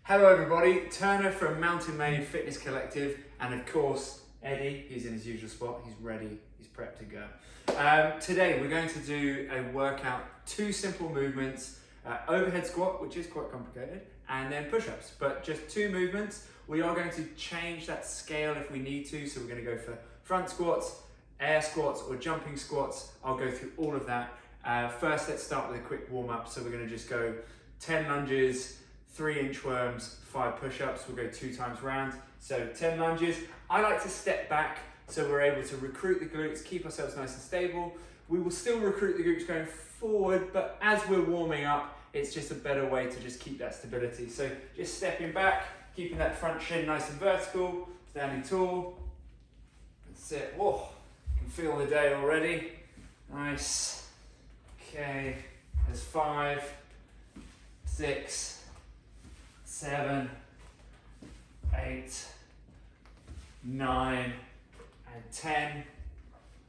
Hello everybody, Turner from Mountain Made Fitness Collective, and of course Eddie, he's in his usual spot, he's ready, he's prepped to go. Today we're going to do a workout, two simple movements, overhead squat, which is quite complicated, and then push-ups, but just two movements. We are going to change that scale if we need to, so we're going to go for front squats, air squats, or jumping squats. I'll go through all of that. First, let's start with a quick warm-up. So we're going to just go 10 lunges, 3 inchworms, 5 push-ups. We'll go 2 times round. So 10 lunges. I like to step back so we're able to recruit the glutes, keep ourselves nice and stable. We will still recruit the glutes going forward, but as we're warming up, it's just a better way to just keep that stability. So just stepping back, keeping that front shin nice and vertical, standing tall. That's it. Whoa, you can feel the day already. Nice. Okay, there's 5, 6, 7, 8, 9, and 10.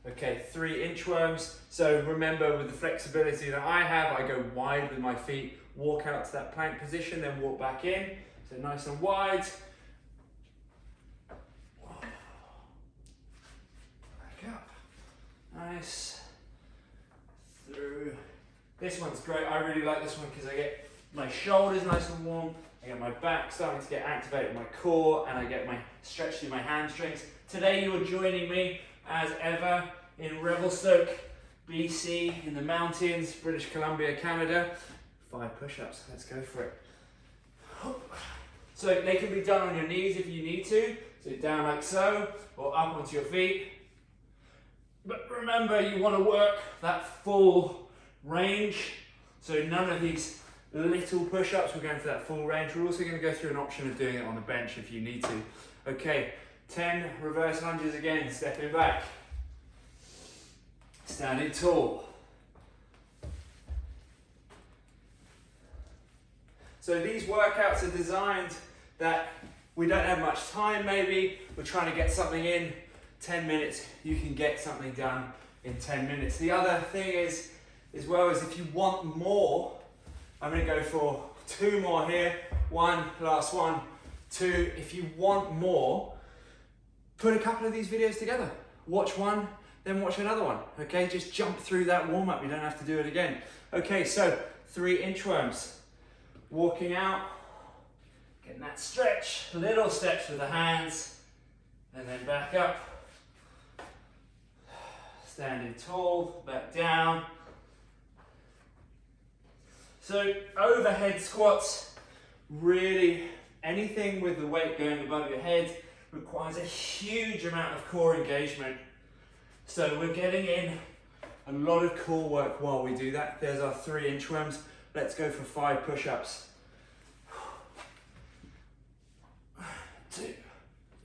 Okay, 3 inchworms. So remember, with the flexibility that I have, I go wide with my feet, walk out to that plank position, then walk back in. So nice and wide. Back up. Nice. Through. This one's great. I really like this one because I get my shoulders nice and warm, I get my back starting to get activated, my core, and I get my stretch through my hamstrings. Today you're joining me as ever in Revelstoke, BC, in the mountains, British Columbia, Canada. 5 push-ups, let's go for it. So they can be done on your knees if you need to, so down like so, or up onto your feet. But remember, you want to work that full range, so none of these little push-ups, we're going for that full range. We're also going to go through an option of doing it on the bench if you need to. Okay, 10 reverse lunges again, stepping back, standing tall. So these workouts are designed that we don't have much time maybe, we're trying to get something in 10 minutes, you can get something done in 10 minutes. The other thing is, as well as if you want more, I'm going to go for 2 more here. 1, last one, 2. If you want more, put a couple of these videos together. Watch one, then watch another one. Okay, just jump through that warm up. You don't have to do it again. Okay, so 3 inchworms. Walking out, getting that stretch, little steps with the hands, and then back up. Standing tall, back down. So overhead squats, really anything with the weight going above your head requires a huge amount of core engagement. So we're getting in a lot of core work while we do that. There's our 3 inchworms. Let's go for 5 push-ups. 1, 2,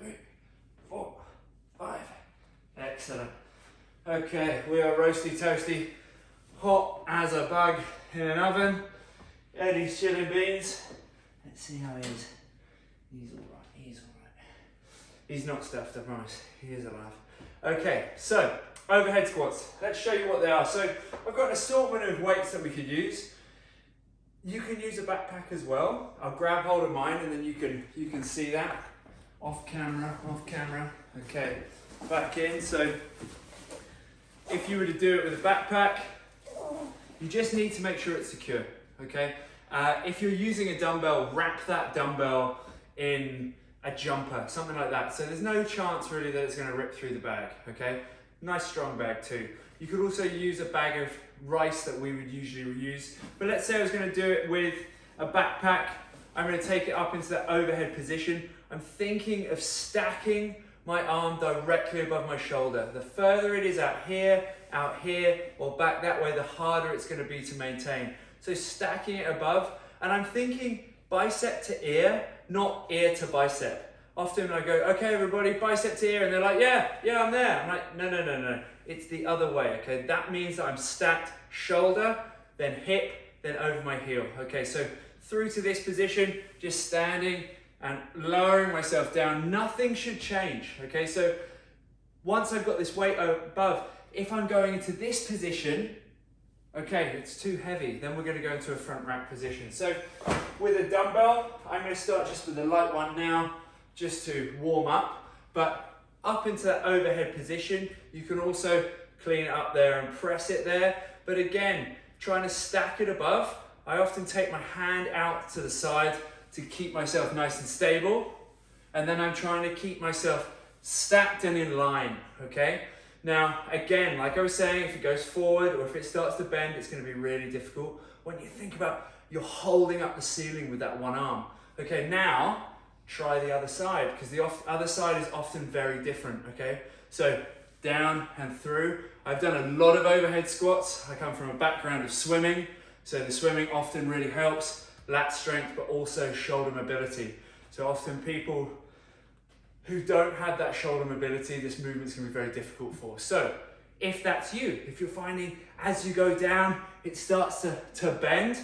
3, 4, 5. Excellent. Okay, we are roasty toasty, hot as a bug in an oven. Eddie's chilling beans. Let's see how he is. He's alright, he's alright. He's not stuffed, I promise. He is alive. Okay, so overhead squats. Let's show you what they are. So I've got an assortment of weights that we could use. You can use a backpack as well. I'll grab hold of mine and then you can see that. Off camera, off camera. Okay, back in. So if you were to do it with a backpack, you just need to make sure it's secure, okay? If you're using a dumbbell, wrap that dumbbell in a jumper, something like that. So there's no chance really that it's gonna rip through the bag, okay? Nice strong bag too. You could also use a bag of rice that we would usually use. But let's say I was gonna do it with a backpack. I'm gonna take it up into that overhead position. I'm thinking of stacking my arm directly above my shoulder. The further it is out here, or back that way, the harder it's going to be to maintain. So stacking it above, and I'm thinking bicep to ear, not ear to bicep. Often I go, okay everybody, bicep to ear, and they're like, yeah, I'm there. I'm like, no. It's the other way, okay? That means that I'm stacked shoulder, then hip, then over my heel. Okay, so through to this position, just standing and lowering myself down. Nothing should change, okay? So once I've got this weight above, if I'm going into this position, Okay, it's too heavy. Then we're going to go into a front rack position. So with a dumbbell, I'm going to start just with a light one now, just to warm up. But up into that overhead position, you can also clean it up there and press it there. But again, trying to stack it above, I often take my hand out to the side to keep myself nice and stable. And then I'm trying to keep myself stacked and in line, okay? Now, again, like I was saying, if it goes forward or if it starts to bend, it's going to be really difficult. When you think about you're holding up the ceiling with that one arm. Okay, now try the other side, because the other side is often very different, okay? So down and through. I've done a lot of overhead squats. I come from a background of swimming, so the swimming often really helps lat strength, but also shoulder mobility. So often people who don't have that shoulder mobility, this movement's gonna be very difficult for. So if that's you, if you're finding as you go down, it starts to bend,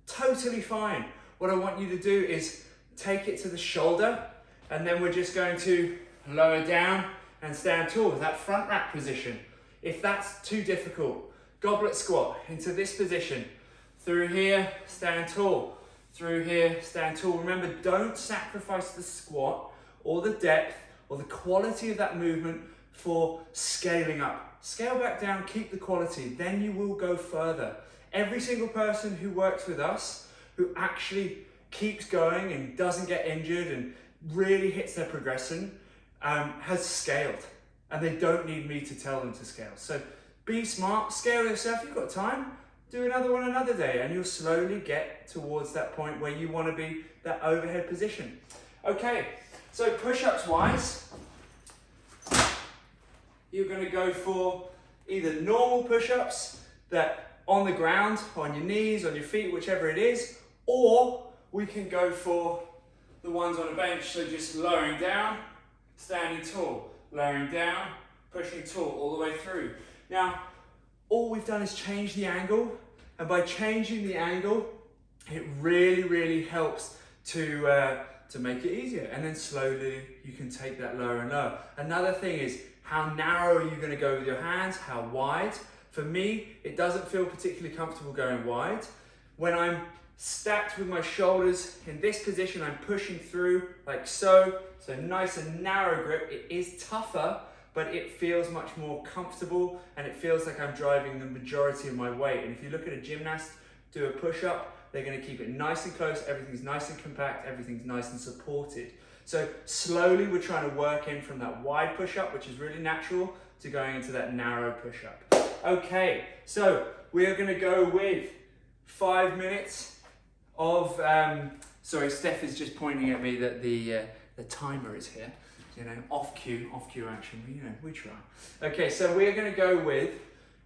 totally fine. What I want you to do is take it to the shoulder, and then we're just going to lower down and stand tall with that front rack position. If that's too difficult, goblet squat into this position. Through here, stand tall. Through here, stand tall. Remember, don't sacrifice the squat or the depth or the quality of that movement for scaling up. Scale back down, keep the quality, then you will go further. Every single person who works with us, who actually keeps going and doesn't get injured and really hits their progression, has scaled, and they don't need me to tell them to scale. So be smart, scale yourself. You've got time, do another one another day, and you'll slowly get towards that point where you want to be, that overhead position. Okay, so push-ups wise, you're going to go for either normal push-ups that on the ground, on your knees, on your feet, whichever it is, or we can go for the ones on a bench, so just lowering down, standing tall, lowering down, pushing tall all the way through. Now, all we've done is change the angle, and by changing the angle, it really, really helps to make it easier. And then slowly you can take that lower and lower. Another thing is, how narrow are you going to go with your hands? How wide? For me, it doesn't feel particularly comfortable going wide. When I'm stacked with my shoulders in this position, I'm pushing through like so. So nice and narrow grip. It is tougher, but it feels much more comfortable, and it feels like I'm driving the majority of my weight. And if you look at a gymnast do a push-up, they're going to keep it nice and close, everything's nice and compact, everything's nice and supported. So slowly we're trying to work in from that wide push-up, which is really natural, to going into that narrow push-up. Okay, so we are going to go with 5 minutes of, sorry, Steph is just pointing at me that the timer is here. You know, off cue action, you know, we try. Okay, so we're going to go with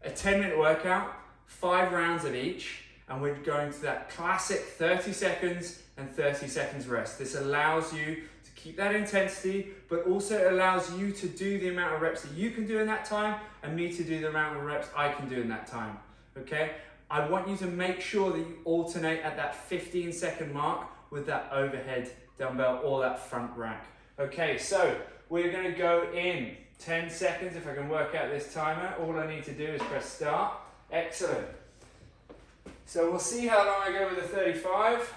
a 10-minute workout, 5 rounds of each, and we're going to that classic 30 seconds and 30 seconds rest. This allows you to keep that intensity, but also allows you to do the amount of reps that you can do in that time, and me to do the amount of reps I can do in that time, okay? I want you to make sure that you alternate at that 15-second mark with that overhead dumbbell or that front rack. Okay, so we're going to go in 10 seconds. If I can work out this timer, all I need to do is press start. Excellent. So we'll see how long I go with the 35,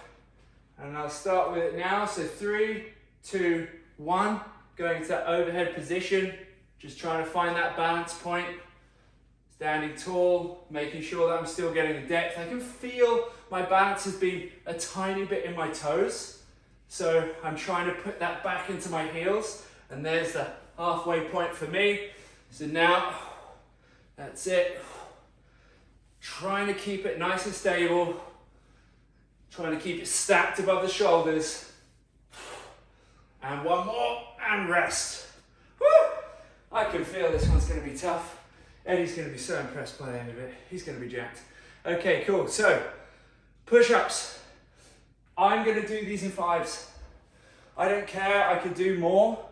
and I'll start with it now. So 3, 2, 1, going to that overhead position, just trying to find that balance point, standing tall, making sure that I'm still getting the depth. I can feel my balance has been a tiny bit in my toes, so I'm trying to put that back into my heels, and there's the halfway point for me. So now, that's it. Trying to keep it nice and stable, trying to keep it stacked above the shoulders. And one more, and rest. Woo! I can feel this one's going to be tough. Eddie's going to be so impressed by the end of it. He's going to be jacked. Okay, cool. So, push-ups. I'm going to do these in 5s. I don't care, I could do more,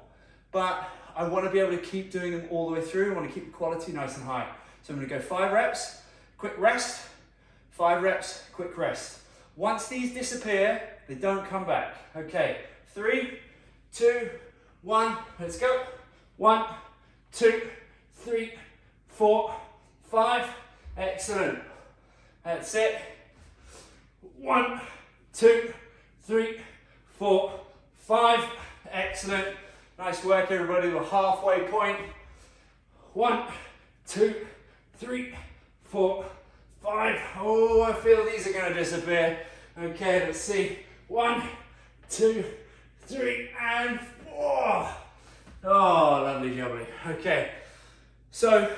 but I want to be able to keep doing them all the way through. I want to keep the quality nice and high. So I'm going to go 5 reps, quick rest, 5 reps, quick rest. Once these disappear, they don't come back. Okay, 3, 2, 1, let's go. 1, 2, 3, 4, 5, excellent. That's it. 1, 2, 3, 4, 5. Excellent. Nice work, everybody. We're halfway point. 1, 2, 3, 4, 5. Oh, I feel these are going to disappear. Okay, let's see. 1, 2, 3, and 4. Oh, lovely jubbly. Okay, so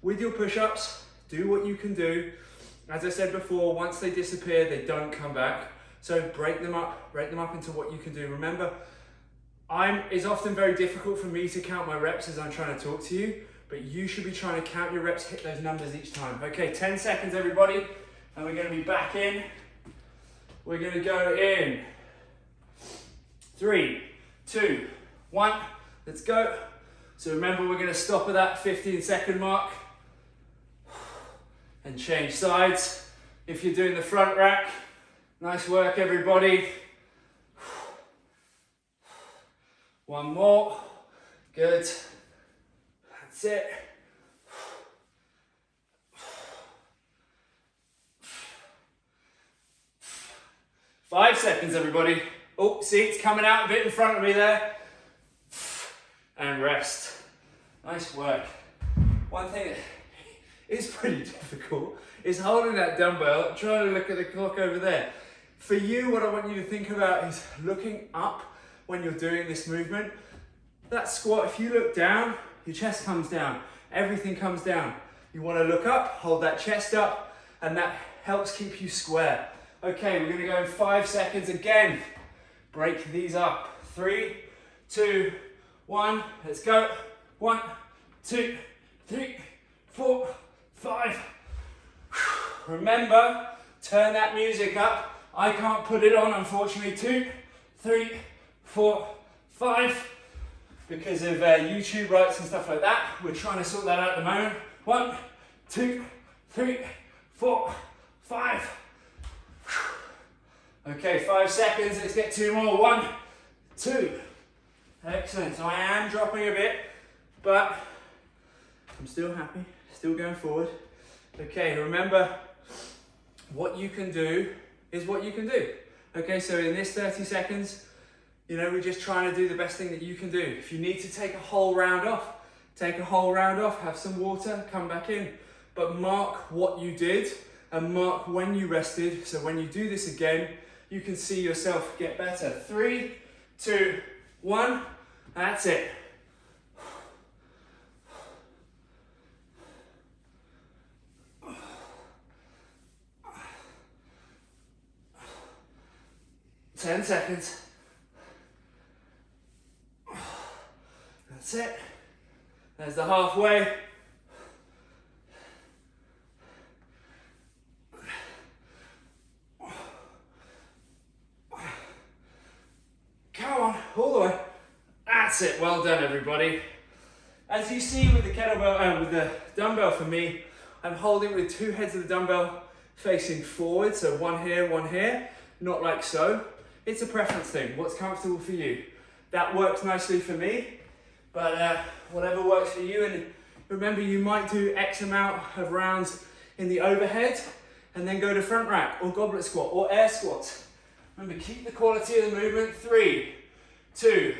with your push-ups, do what you can do. As I said before, once they disappear, they don't come back. So break them up into what you can do. Remember, it's often very difficult for me to count my reps as I'm trying to talk to you, but you should be trying to count your reps, hit those numbers each time. Okay, 10 seconds, everybody, and we're gonna be back in. We're gonna go in 3, 2, 1, let's go. So remember, we're gonna stop at that 15-second mark and change sides. If you're doing the front rack, nice work, everybody. One more, good. That's it. 5 seconds, everybody. Oh, see, it's coming out a bit in front of me there. And rest. Nice work. One thing that is pretty difficult is holding that dumbbell, trying to look at the clock over there. For you, what I want you to think about is looking up when you're doing this movement. That squat, if you look down, your chest comes down, everything comes down. You want to look up, hold that chest up, and that helps keep you square. Okay, we're gonna go in 5 seconds again. Break these up. 3, 2, 1, let's go. 1, 2, 3, 4, 5. Remember, turn that music up. I can't put it on, unfortunately. 2, 3, 4, 5. Because of YouTube rights and stuff like that. We're trying to sort that out at the moment. 1, 2, 3, 4, 5. Okay, 5 seconds. Let's get 2 more. 1, 2. Excellent. So I am dropping a bit, but I'm still happy, still going forward. Okay, remember, what you can do is what you can do. Okay, so in this 30 seconds, you know, we're just trying to do the best thing that you can do. If you need to take a whole round off, take a whole round off, have some water, come back in. But mark what you did and mark when you rested. So when you do this again, you can see yourself get better. 3, 2, 1, that's it. Ten seconds. That's it. There's the halfway. Come on, all the way. That's it. Well done, everybody. As you see with the kettlebell, with the dumbbell for me, I'm holding with 2 heads of the dumbbell facing forward. So one here, not like so. It's a preference thing. What's comfortable for you? That works nicely for me, but whatever works for you. And remember, you might do X amount of rounds in the overhead and then go to front rack or goblet squat or air squats. Remember, keep the quality of the movement. 3, 2,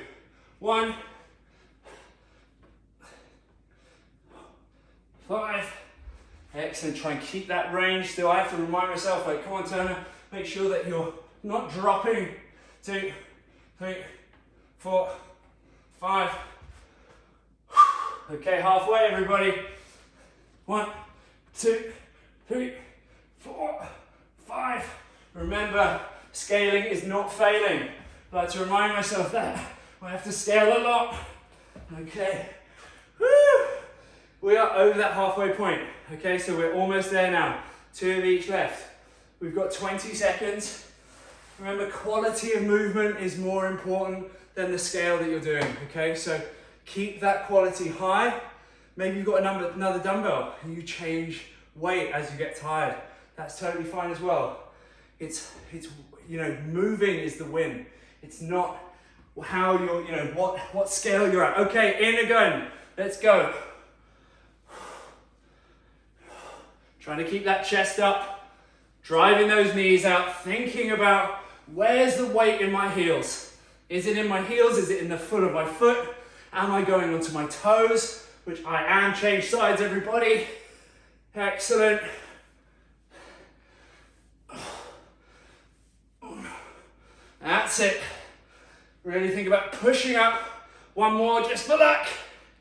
1. 5. Excellent. Try and keep that range. So I have to remind myself, like, come on, Turner, make sure that you're not dropping. 2, 3, 4, 5. Okay, halfway, everybody. 1, 2, 3, 4, 5. Remember, scaling is not failing. I like to remind myself that. I have to scale a lot. Okay. Woo! We are over that halfway point. Okay, so we're almost there now. 2 of each left. We've got 20 seconds. Remember, quality of movement is more important than the scale that you're doing. Okay, so keep that quality high. Maybe you've got another dumbbell and you change weight as you get tired. That's totally fine as well. It's you know, moving is the win. It's not how you're, you know, what scale you're at. Okay, in again. Let's go. Trying to keep that chest up, driving those knees out, thinking about where's the weight in my heels? Is it in my heels? Is it in the foot of my foot? Am I going onto my toes? Which I am. Change sides, everybody. Excellent. That's it. Really think about pushing up. One more just for luck.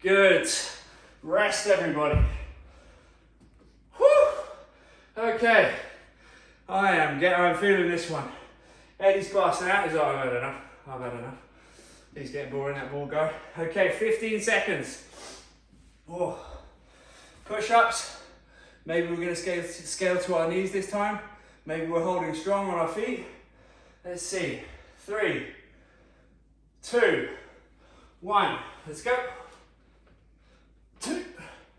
Good. Rest, everybody. Whew. Okay. I'm feeling this one. Eddie's passing out. He's like, I've had enough. I've had enough. He's getting boring, that ball go. Okay, 15 seconds. Oh. Push-ups. Maybe we're going to scale to our knees this time. Maybe we're holding strong on our feet. Let's see. 3, 2, 1. Let's go. 2,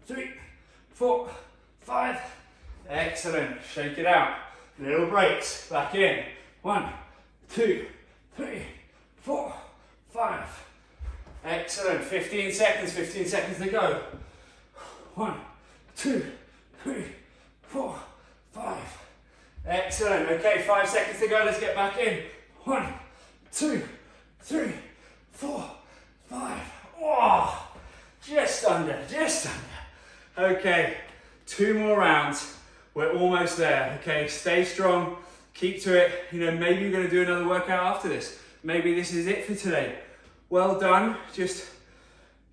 3, 4, 5. Excellent. Shake it out. Little breaks. Back in. 1, 2, 3, 4, 5. Excellent. 15 seconds. 15 seconds to go. 1, 2, 3, 4, 5. Excellent. Okay, 5 seconds to go. Let's get back in. 1, 2, 3, 4, 5. Oh, just under, just under. Okay, 2 more rounds. We're almost there. Okay, stay strong. Keep to it. You know, maybe you're going to do another workout after this. Maybe this is it for today. Well done. Just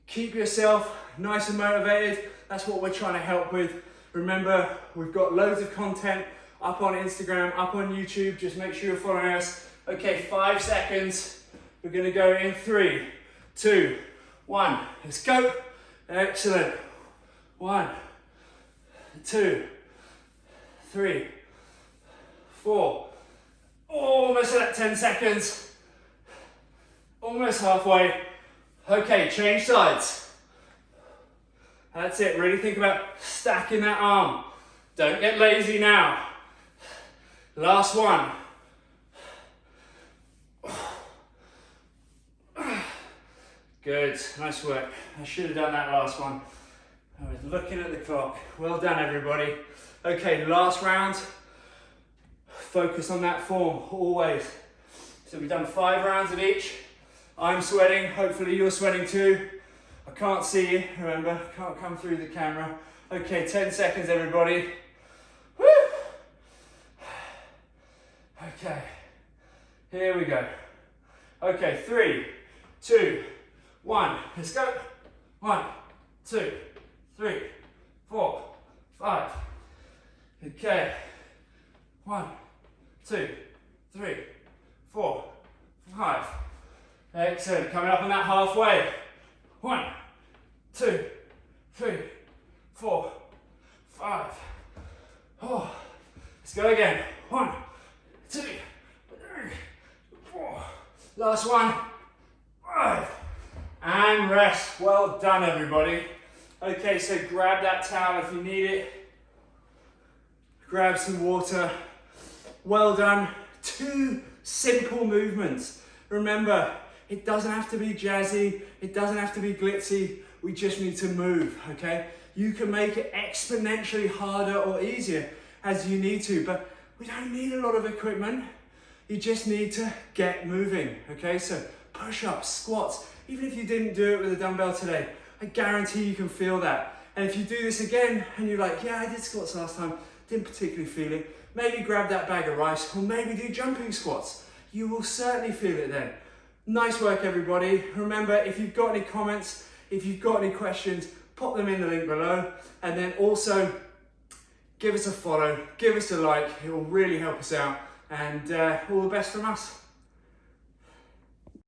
keep yourself nice and motivated. That's what we're trying to help with. Remember, we've got loads of content up on Instagram, up on YouTube. Just make sure you're following us. Okay, 5 seconds. We're going to go in 3, 2, 1. Let's go. Excellent. 1, 2, 3, 4. Almost at 10 seconds. Almost halfway. Okay, change sides. That's it. Really think about stacking that arm. Don't get lazy now. Last one. Good, nice work. I should have done that last one. I was looking at the clock. Well done, everybody. Okay, last round. Focus on that form, always. So we've done 5 rounds of each. I'm sweating, hopefully you're sweating too. I can't see you, remember, can't come through the camera. Okay, 10 seconds, everybody. Woo! Okay, here we go. Okay, 3, 2, 1, let's go. 1, 2, 3, 4, 5. Okay, 1, 2, 3, 4, 5. Excellent, coming up on that halfway. 1, 2, 3, 4, 5. Oh, let's go again. 1, 2, 3, 4. Last one. 5. And rest. Well done, everybody. Okay, so grab that towel if you need it. Grab some water. Well done. 2 simple movements. Remember, it doesn't have to be jazzy. It doesn't have to be glitzy. We just need to move, okay? You can make it exponentially harder or easier as you need to, but we don't need a lot of equipment. You just need to get moving, okay? So push-ups, squats, even if you didn't do it with a dumbbell today, I guarantee you can feel that. And if you do this again and you're like, yeah, I did squats last time, didn't particularly feel it, maybe grab that bag of rice or maybe do jumping squats. You will certainly feel it then. Nice work, everybody. Remember, if you've got any comments, if you've got any questions, pop them in the link below. And then also give us a follow, give us a like. It will really help us out. And all the best from us.